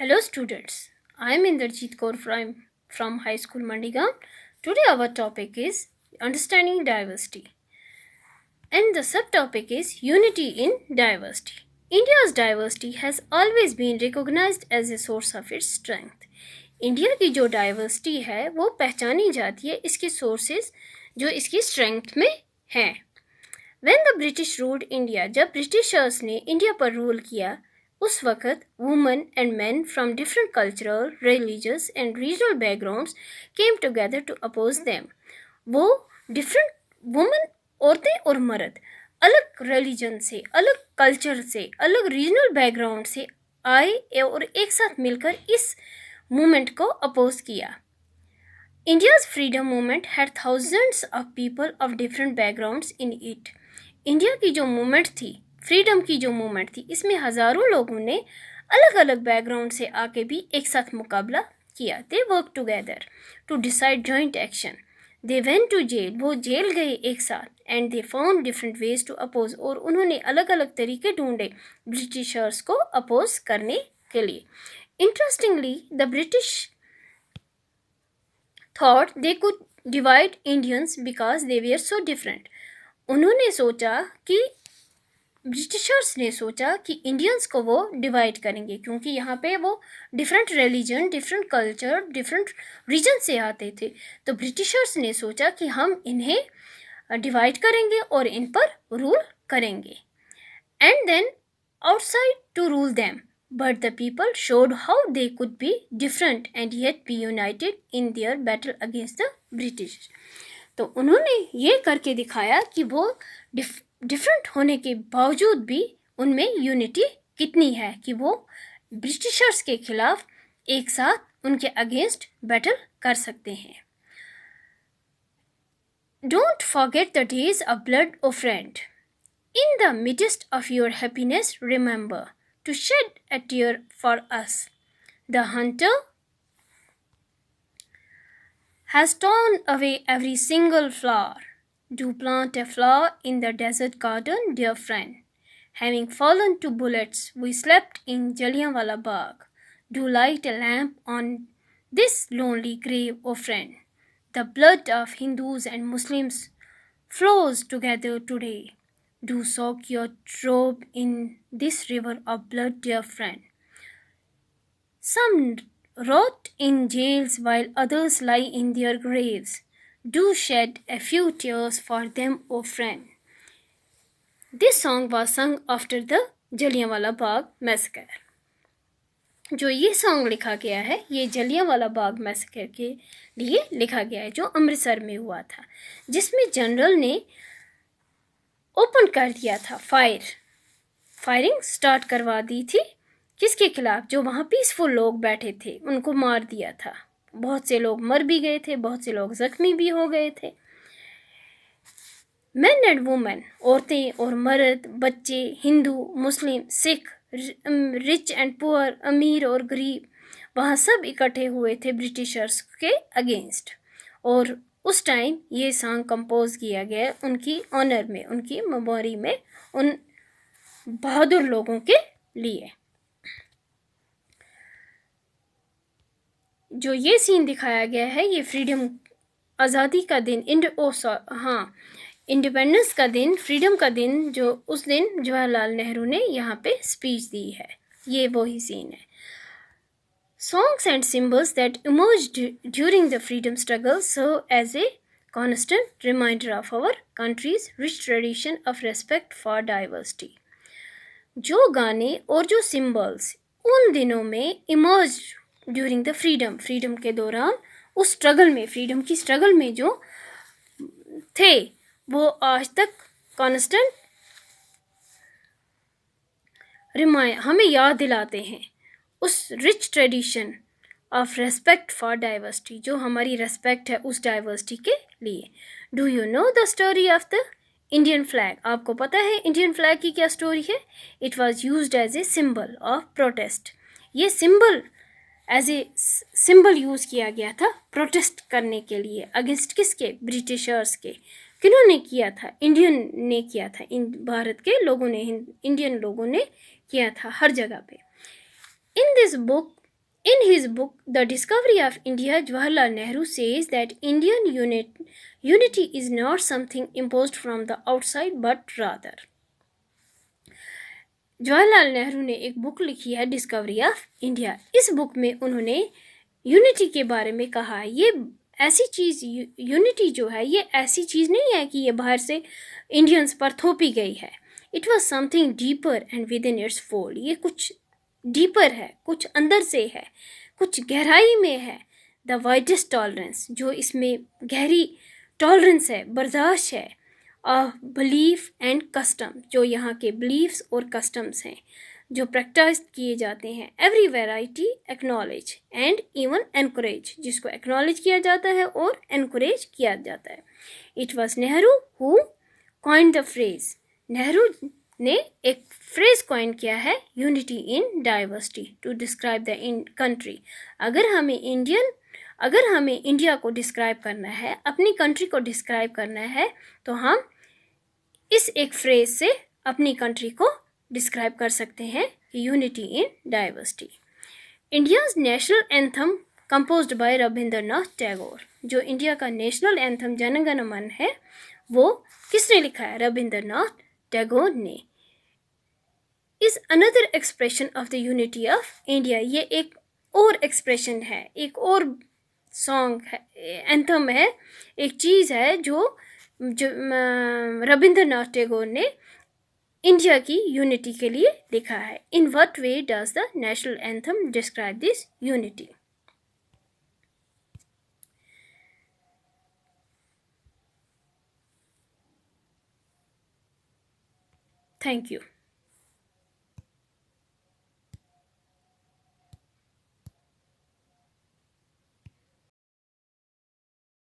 Hello students, I am Inderjeet Kaur from High School Mandigaon. Today our topic is Understanding Diversity and the subtopic is Unity in Diversity. India's diversity has always been recognized as a source of its strength. India की जो diversity है वो पहचानी जाती है इसके sources जो इसकी स्ट्रेंथ में हैं. When the British ruled India, जब ब्रिटिशर्स ने इंडिया पर रूल किया उस वक़्त women and men from different cultural, religious and regional backgrounds came together to oppose them. वो different women, औरतें और मर्द अलग रिलीजन से, अलग कल्चर से, अलग रीजनल बैकग्राउंड से आए और एक साथ मिलकर इस मूवमेंट को अपोज किया. India's freedom movement had thousands of people of different backgrounds in it. India की जो मूवमेंट थी, फ्रीडम की जो मूवमेंट थी, इसमें हज़ारों लोगों ने अलग अलग बैकग्राउंड से आके भी एक साथ मुकाबला किया. They work together to decide joint action. They went to jail, वो जेल गए एक साथ. And they found different ways to oppose, और उन्होंने अलग अलग तरीके ढूंढे ब्रिटिशर्स को अपोज करने के लिए. Interestingly the British thought they could divide Indians because they were so different. उन्होंने सोचा कि ब्रिटिशर्स ने सोचा कि इंडियंस को वो डिवाइड करेंगे क्योंकि यहाँ पे वो different religion, different culture, different region से आते थे. तो ब्रिटिशर्स ने सोचा कि हम इन्हें डिवाइड करेंगे और इन पर रूल करेंगे. And then outside to rule them. But the people showed how they could be different and yet be united in their battle against the British. तो उन्होंने ये करके दिखाया कि वो डिफरेंट होने के बावजूद भी उनमें यूनिटी कितनी है कि वो ब्रिटिशर्स के खिलाफ एक साथ उनके अगेंस्ट बैटल कर सकते हैं. Don't forget the days of blood, O friend. In the midst of your happiness, remember to shed a tear for us. The hunter has torn away every single flower. Do plant a flower in the desert garden, dear friend. Having fallen to bullets, we slept in Jallianwala Bagh. Do light a lamp on this lonely grave, O friend. The blood of Hindus and Muslims flows together today. Do soak your robe in this river of blood, dear friend. Some rot in jails while others lie in their graves. Do shed a few tears for them, O friend. This song was sung after the Jallianwala Bagh massacre. जो ये song लिखा गया है ये Jallianwala Bagh massacre के लिए लिखा गया है जो अमृतसर में हुआ था, जिसमें जनरल ने ओपन कर दिया था फायरिंग स्टार्ट करवा दी थी. किसके खिलाफ? जो वहाँ पीसफुल लोग बैठे थे उनको मार दिया था. बहुत से लोग मर भी गए थे, बहुत से लोग जख्मी भी हो गए थे. मेन एंड वुमेन, औरतें और मर्द, बच्चे, हिंदू, मुस्लिम, सिख, रिच एंड पुअर, अमीर और गरीब, वहाँ सब इकट्ठे हुए थे ब्रिटिशर्स के अगेंस्ट. और उस टाइम ये सॉन्ग कंपोज किया गया उनकी ऑनर में, उनकी मेमोरी में, उन बहादुर लोगों के लिए. जो ये सीन दिखाया गया है ये फ्रीडम, आज़ादी का दिन, इंडिपेंडेंस का दिन, फ्रीडम का दिन, जो उस दिन जवाहरलाल नेहरू ने यहाँ पे स्पीच दी है, ये वही सीन है. Songs and symbols that emerged during the freedom struggle serve as a constant reminder of our country's rich tradition of respect for diversity. जो गाने और जो सिम्बल्स उन दिनों में इमर्ज ड्यूरिंग द फ्रीडम के दौरान उस स्ट्रगल में, फ्रीडम की स्ट्रगल में जो थे वो आज तक कांस्टेंट हमें याद दिलाते हैं उस rich tradition of respect for diversity, जो हमारी रेस्पेक्ट है उस डाइवर्सिटी के लिए. Do you know the story of the Indian flag? आपको पता है इंडियन फ्लैग की क्या स्टोरी है? It was used as a symbol of protest. ये symbol as a symbol use किया गया था प्रोटेस्ट करने के लिए. अगेंस्ट किसके? ब्रिटिशर्स के. किन्होंने किया था? इंडियन ने किया था. भारत के लोगों ने, इंडियन लोगों ने किया था हर जगह पे. In this book, In his book, The Discovery of India, Jawaharlal Nehru says that Indian unity is not something imposed from the outside, but rather. Jawaharlal Nehru ने एक बुक लिखी है डिस्कवरी ऑफ इंडिया. इस बुक में उन्होंने यूनिटी के बारे में कहा है. ये ऐसी चीज़, यूनिटी जो है ये ऐसी चीज़ नहीं है कि ये बाहर से इंडियंस पर थोपी गई है. It was something deeper and with in its fold. ये कुछ डीपर है, कुछ अंदर से है, कुछ गहराई में है. द वाइडेस्ट टॉलरेंस, जो इसमें गहरी टॉलरेंस है, बर्दाश्त है. बिलीफ एंड कस्टम, जो यहाँ के बिलीफ्स और कस्टम्स हैं जो प्रैक्टिस किए जाते हैं. Every variety acknowledge and even encourage, जिसको एक्नॉलेज किया जाता है और एनकरेज किया जाता है. It was Nehru who coined the phrase. Nehru ने एक फ्रेज कॉइन किया है, unity in diversity, to describe the country. अगर हमें इंडिया को डिस्क्राइब करना है, अपनी कंट्री को डिस्क्राइब करना है, तो हम इस एक फ्रेज से अपनी कंट्री को डिस्क्राइब कर सकते हैं, unity in diversity. India's national anthem composed bye Rabindranath Tagore. जो इंडिया का नेशनल एंथम जन गण मन है, वो किसने लिखा है? रविंद्रनाथ टैगोर ने. Is another expression of the unity of India. ये एक और एक्सप्रेशन है, एक और सॉन्ग है, एंथम है, एक चीज़ है जो रविंद्रनाथ टैगोर ने इंडिया की यूनिटी के लिए लिखा है. In what way does the national anthem describe this unity? Thank you.